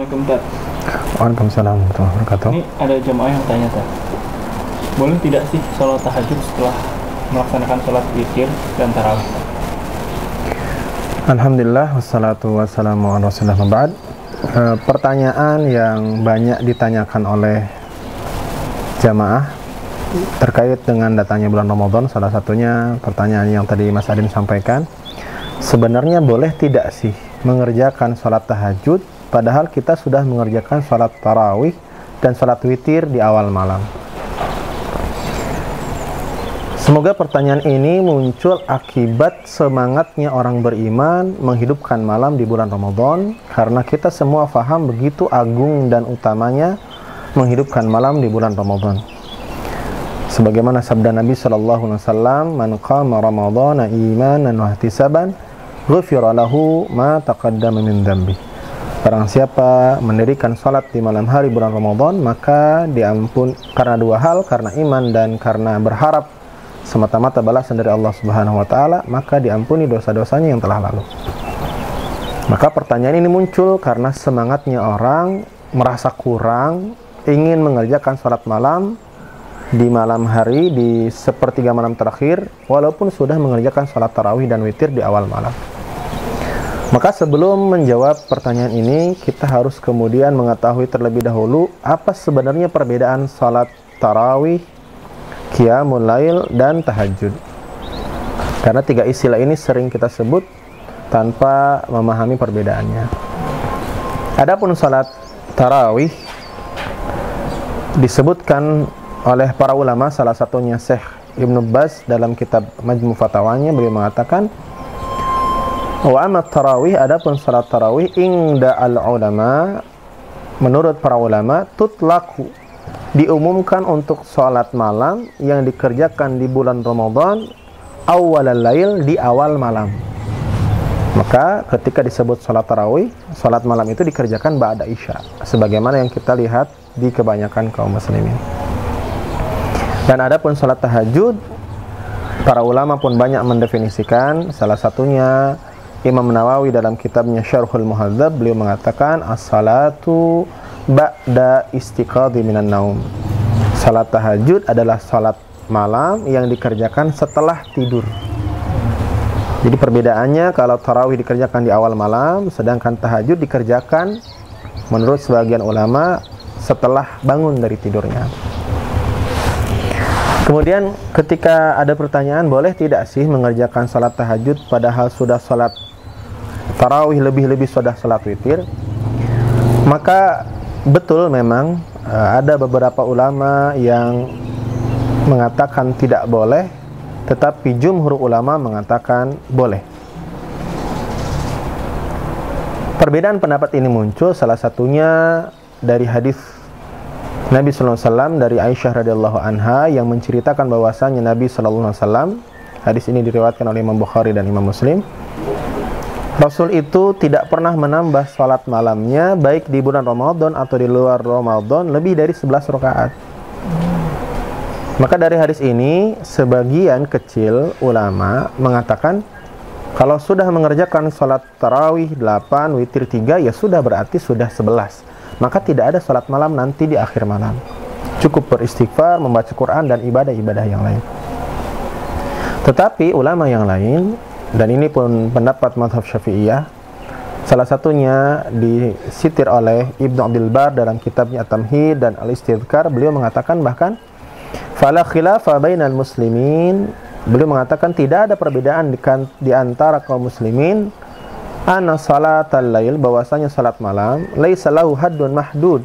Assalamualaikum Tad. Waalaikumsalam warahmatullahi wabarakatuh. Ini ada jemaah yang tanya Tad, boleh tidak sih sholat tahajud setelah melaksanakan sholat witir dan tarawih? Alhamdulillah wassalatu wassalamu ala rasulillah ba'd. Pertanyaan yang banyak ditanyakan oleh jamaah terkait dengan datangnya bulan Ramadan, salah satunya pertanyaan yang tadi Mas Adin sampaikan, sebenarnya boleh tidak sih mengerjakan sholat tahajud padahal kita sudah mengerjakan sholat tarawih dan sholat witir di awal malam? Semoga pertanyaan ini muncul akibat semangatnya orang beriman menghidupkan malam di bulan Ramadan, karena kita semua faham begitu agung dan utamanya menghidupkan malam di bulan Ramadan. Sebagaimana sabda Nabi SAW, "Man qama Ramadhana imanan wa ihtisaban, ghufira lahu ma taqaddama min dzambi." Barang siapa mendirikan salat di malam hari bulan Ramadan, maka diampun karena dua hal, karena iman dan karena berharap semata-mata balasan dari Allah Subhanahu wa taala, maka diampuni dosa-dosanya yang telah lalu. Maka pertanyaan ini muncul karena semangatnya orang merasa kurang, ingin mengerjakan salat malam di malam hari, di sepertiga malam terakhir, walaupun sudah mengerjakan salat tarawih dan witir di awal malam. Maka sebelum menjawab pertanyaan ini, kita harus kemudian mengetahui terlebih dahulu apa sebenarnya perbedaan salat tarawih, qiyamul lail, dan tahajud. Karena tiga istilah ini sering kita sebut tanpa memahami perbedaannya. Adapun salat tarawih disebutkan oleh para ulama, salah satunya Syekh Ibnu Baz dalam kitab Majmu' Fatawanya, beliau mengatakan, wa amma tarawih, adapun salat tarawih inda al-ulama, menurut para ulama, tutlaku, diumumkan untuk salat malam yang dikerjakan di bulan Ramadan, awwalal lail, di awal malam. Maka ketika disebut salat tarawih, salat malam itu dikerjakan ba'da isya, sebagaimana yang kita lihat di kebanyakan kaum muslimin. Dan adapun salat tahajud, para ulama pun banyak mendefinisikan. Salah satunya Imam Nawawi dalam kitabnya Syarhul Muhadzab, beliau mengatakan as-salatu ba'da istiqadhi minan naum. Salat tahajud adalah salat malam yang dikerjakan setelah tidur. Jadi perbedaannya, kalau tarawih dikerjakan di awal malam, sedangkan tahajud dikerjakan menurut sebagian ulama setelah bangun dari tidurnya. Kemudian ketika ada pertanyaan, boleh tidak sih mengerjakan salat tahajud padahal sudah salat tarawih, lebih-lebih sudah salat witir? Maka betul memang ada beberapa ulama yang mengatakan tidak boleh, tetapi jumhur ulama mengatakan boleh. Perbedaan pendapat ini muncul salah satunya dari hadis Nabi sallallahu alaihi wasallam dari Aisyah radhiyallahu anha yang menceritakan bahwasanya Nabi sallallahu alaihi wasallam, hadis ini diriwayatkan oleh Imam Bukhari dan Imam Muslim, Rasul itu tidak pernah menambah salat malamnya baik di bulan Ramadan atau di luar Ramadan lebih dari 11 rakaat. Maka dari hadis ini sebagian kecil ulama mengatakan kalau sudah mengerjakan salat tarawih 8, witir 3, ya sudah, berarti sudah 11. Maka tidak ada salat malam nanti di akhir malam. Cukup beristighfar, membaca Quran, dan ibadah-ibadah yang lain. Tetapi ulama yang lain, dan ini pun pendapat mazhab Syafi'iyah, salah satunya disitir oleh Ibnu Abdul Bar dalam kitabnya At-Tamhid dan Al-Istidhkar, beliau mengatakan bahkan fala khilafa bainal muslimin, beliau mengatakan tidak ada perbedaan di antara kaum muslimin, anna salatal lail, bahwasanya salat malam, laisa lahu haddun mahdud,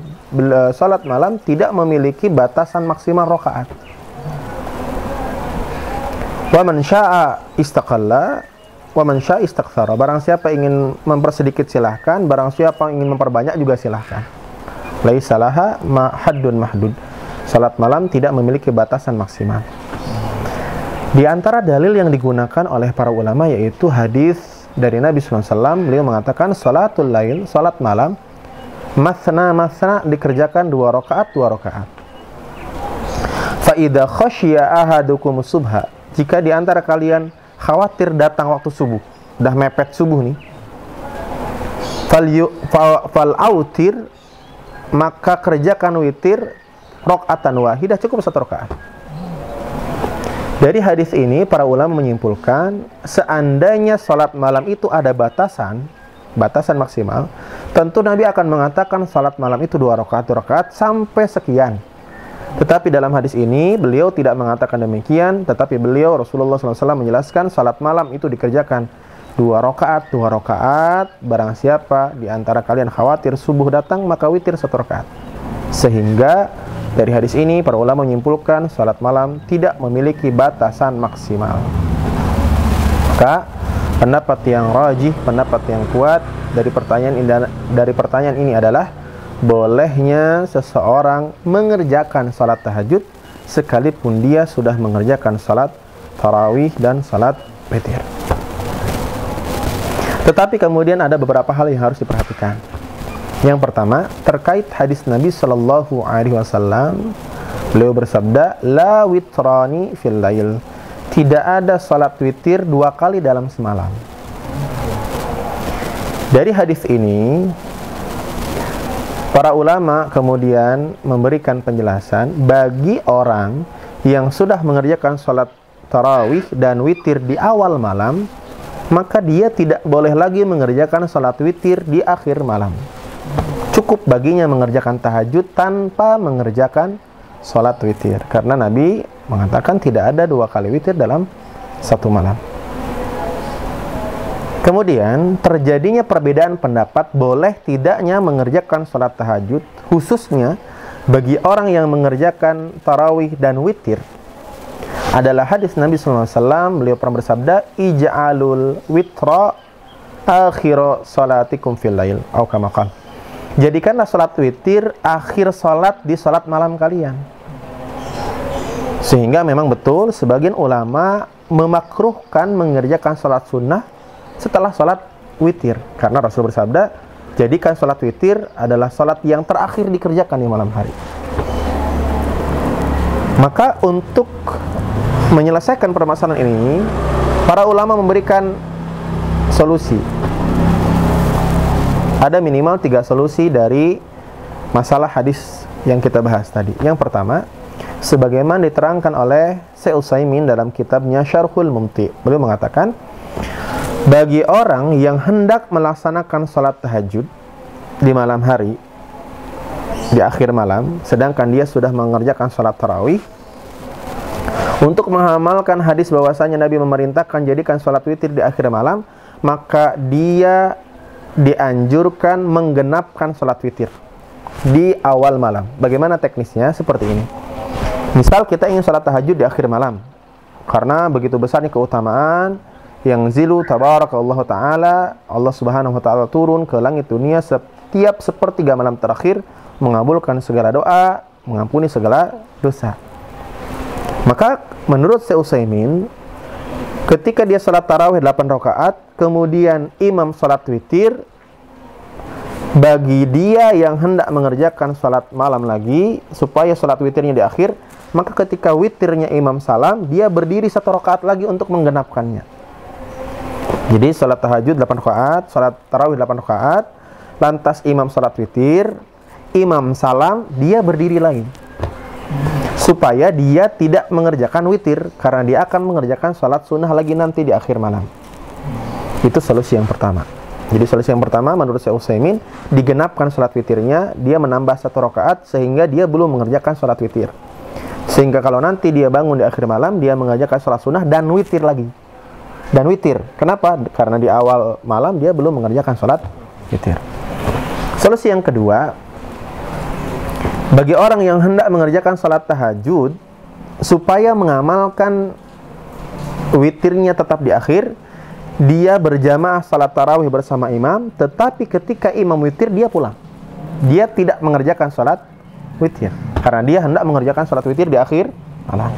salat malam tidak memiliki batasan maksimal rakaat. Wa man syaa'a istaqalla wa man syaa'a istaktsara, barang siapa ingin mempersedikit silahkan, barang siapa ingin memperbanyak juga silahkan. Laisa laha haddun mahdud, salat malam tidak memiliki batasan maksimal. Di antara dalil yang digunakan oleh para ulama yaitu hadis dari Nabi SAW, beliau mengatakan salatul lail, salat malam, masna dikerjakan 2 rakaat 2 rakaat. Fa idza khasyiya ahadukum subha, jika di antara kalian khawatir datang waktu subuh, udah mepet subuh nih, fal autir, maka kerjakan witir rakaatan wahidah, cukup 1 rakaat. Dari hadis ini para ulama menyimpulkan seandainya salat malam itu ada batasan maksimal, tentu Nabi akan mengatakan salat malam itu 2 rakaat sampai sekian. Tetapi dalam hadis ini beliau tidak mengatakan demikian, tetapi beliau Rasulullah SAW menjelaskan salat malam itu dikerjakan 2 rakaat. Barang siapa di antara kalian khawatir subuh datang, maka witir 1 rakaat. Sehingga dari hadis ini para ulama menyimpulkan salat malam tidak memiliki batasan maksimal. Maka pendapat yang rajih, pendapat yang kuat dari pertanyaan ini adalah bolehnya seseorang mengerjakan salat tahajud sekalipun dia sudah mengerjakan salat tarawih dan salat witir. Tetapi kemudian ada beberapa hal yang harus diperhatikan. Yang pertama, terkait hadis Nabi Shallallahu Alaihi Wasallam, beliau bersabda, la witrani fil lail, tidak ada salat witir 2 kali dalam semalam. Dari hadis ini, para ulama kemudian memberikan penjelasan bagi orang yang sudah mengerjakan salat tarawih dan witir di awal malam, maka dia tidak boleh lagi mengerjakan salat witir di akhir malam. Cukup baginya mengerjakan tahajud tanpa mengerjakan salat witir, karena Nabi mengatakan tidak ada 2 kali witir dalam 1 malam. Kemudian terjadinya perbedaan pendapat boleh tidaknya mengerjakan salat tahajud, khususnya bagi orang yang mengerjakan tarawih dan witir. Adalah hadis Nabi SAW, beliau pernah bersabda, ij'alul witra akhira salatikum fil lail, atau kama qala, jadikanlah salat witir akhir salat di salat malam kalian. Sehingga memang betul sebagian ulama memakruhkan mengerjakan salat sunnah setelah salat witir, karena Rasul bersabda, jadikan salat witir adalah salat yang terakhir dikerjakan di malam hari. Maka untuk menyelesaikan permasalahan ini, para ulama memberikan solusi. Ada minimal 3 solusi dari masalah hadis yang kita bahas tadi. Yang pertama, sebagaimana diterangkan oleh Syekh Utsaimin dalam kitabnya Syarhul Mumti, beliau mengatakan, bagi orang yang hendak melaksanakan salat tahajud di malam hari, di akhir malam, sedangkan dia sudah mengerjakan salat tarawih, untuk mengamalkan hadis bahwasanya Nabi memerintahkan jadikan salat witir di akhir malam, maka dia dianjurkan menggenapkan salat witir di awal malam. Bagaimana teknisnya? Seperti ini. Misal kita ingin salat tahajud di akhir malam, karena begitu besarnya keutamaan yang zilu tabarakallahu ta'ala, Allah subhanahu wa ta'ala turun ke langit dunia setiap sepertiga malam terakhir, mengabulkan segala doa, mengampuni segala dosa. Maka menurut Syekh Utsaimin, ketika dia salat tarawih 8 rakaat, kemudian imam salat witir, bagi dia yang hendak mengerjakan salat malam lagi supaya salat witirnya di akhir, maka ketika witirnya imam salam, dia berdiri 1 rakaat lagi untuk menggenapkannya. Jadi salat tahajud 8 rakaat, salat tarawih 8 rakaat, lantas imam salat witir, imam salam, dia berdiri lagi, supaya dia tidak mengerjakan witir, karena dia akan mengerjakan salat sunnah lagi nanti di akhir malam. Itu solusi yang pertama. Jadi solusi yang pertama menurut Syekh Utsaimin, digenapkan salat witirnya, dia menambah 1 rakaat sehingga dia belum mengerjakan salat witir. Sehingga kalau nanti dia bangun di akhir malam, dia mengerjakan salat sunnah dan witir lagi. Dan witir. Kenapa? Karena di awal malam dia belum mengerjakan salat witir. Solusi yang kedua, bagi orang yang hendak mengerjakan salat tahajud supaya mengamalkan witirnya tetap di akhir, dia berjamaah salat tarawih bersama imam, tetapi ketika imam witir dia pulang. Dia tidak mengerjakan salat witir, karena dia hendak mengerjakan salat witir di akhir malam.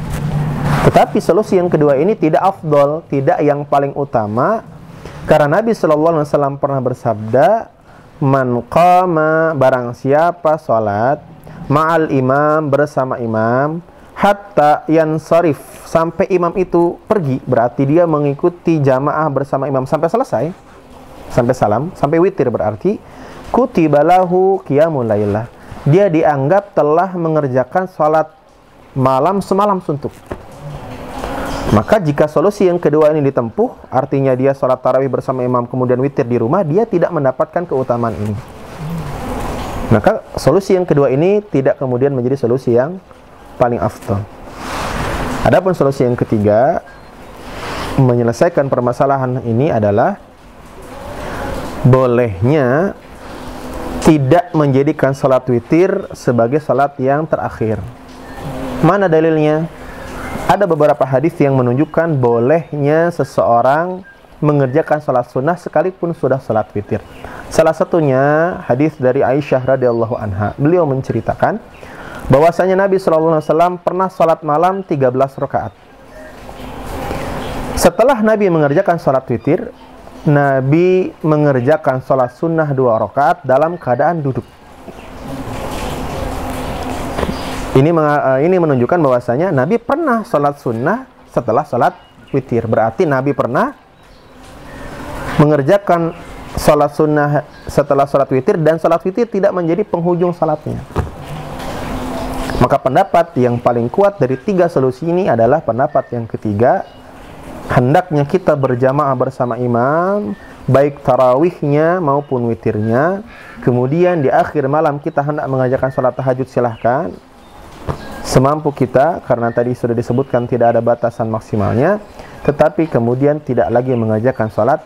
Tetapi solusi yang kedua ini tidak afdol, tidak yang paling utama, karena Nabi SAW pernah bersabda, man qama, barang siapa salat ma'al imam, bersama imam, hatta yansarif, sampai imam itu pergi, berarti dia mengikuti jamaah bersama imam sampai selesai. sampai salam, sampai witir berarti kutibalahu qiyamul lailah. Dia dianggap telah mengerjakan salat malam semalam suntuk. Maka jika solusi yang kedua ini ditempuh, artinya dia salat tarawih bersama imam kemudian witir di rumah, dia tidak mendapatkan keutamaan ini. Maka solusi yang kedua ini tidak kemudian menjadi solusi yang paling afdal. Adapun solusi yang ketiga menyelesaikan permasalahan ini adalah bolehnya tidak menjadikan salat witir sebagai salat yang terakhir. Mana dalilnya? Ada beberapa hadis yang menunjukkan bolehnya seseorang mengerjakan salat sunnah sekalipun sudah salat witir. Salah satunya hadis dari Aisyah radhiyallahu anha. Beliau menceritakan bahwasanya Nabi SAW pernah salat malam 13 rakaat. Setelah Nabi mengerjakan salat witir, Nabi mengerjakan salat sunnah 2 rakaat dalam keadaan duduk. Ini menunjukkan bahwasanya Nabi pernah salat sunnah setelah salat witir. Berarti Nabi pernah mengerjakan salat sunnah setelah salat witir, dan salat witir tidak menjadi penghujung salatnya. Maka pendapat yang paling kuat dari 3 solusi ini adalah pendapat yang ketiga. Hendaknya kita berjamaah bersama imam, baik tarawihnya maupun witirnya. Kemudian di akhir malam kita hendak mengerjakan salat tahajud, silahkan semampu kita, karena tadi sudah disebutkan tidak ada batasan maksimalnya. Tetapi kemudian tidak lagi mengerjakan salat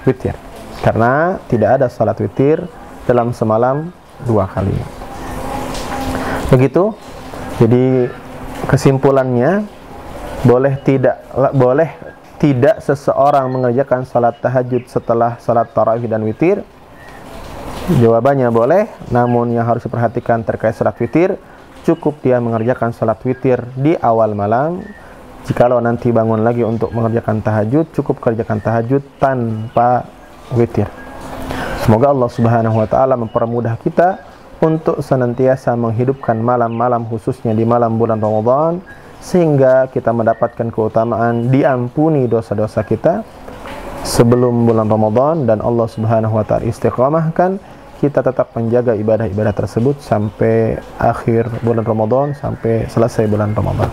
witir, karena tidak ada salat witir dalam semalam 2 kali. Begitu. Jadi kesimpulannya, boleh tidak seseorang mengerjakan salat tahajud setelah salat tarawih dan witir? Jawabannya boleh, namun yang harus diperhatikan terkait salat witir, cukup dia mengerjakan salat witir di awal malam. Jikalau nanti bangun lagi untuk mengerjakan tahajud, cukup kerjakan tahajud tanpa witir. Semoga Allah Subhanahu wa taala mempermudah kita untuk senantiasa menghidupkan malam-malam, khususnya di malam bulan Ramadan, sehingga kita mendapatkan keutamaan diampuni dosa-dosa kita sebelum bulan Ramadan, dan Allah Subhanahu wa taala istiqamahkan kita tetap menjaga ibadah-ibadah tersebut sampai akhir bulan Ramadan, sampai selesai bulan Ramadan.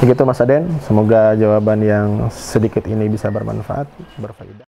Begitu Mas Aden, semoga jawaban yang sedikit ini bisa bermanfaat, berfaedah.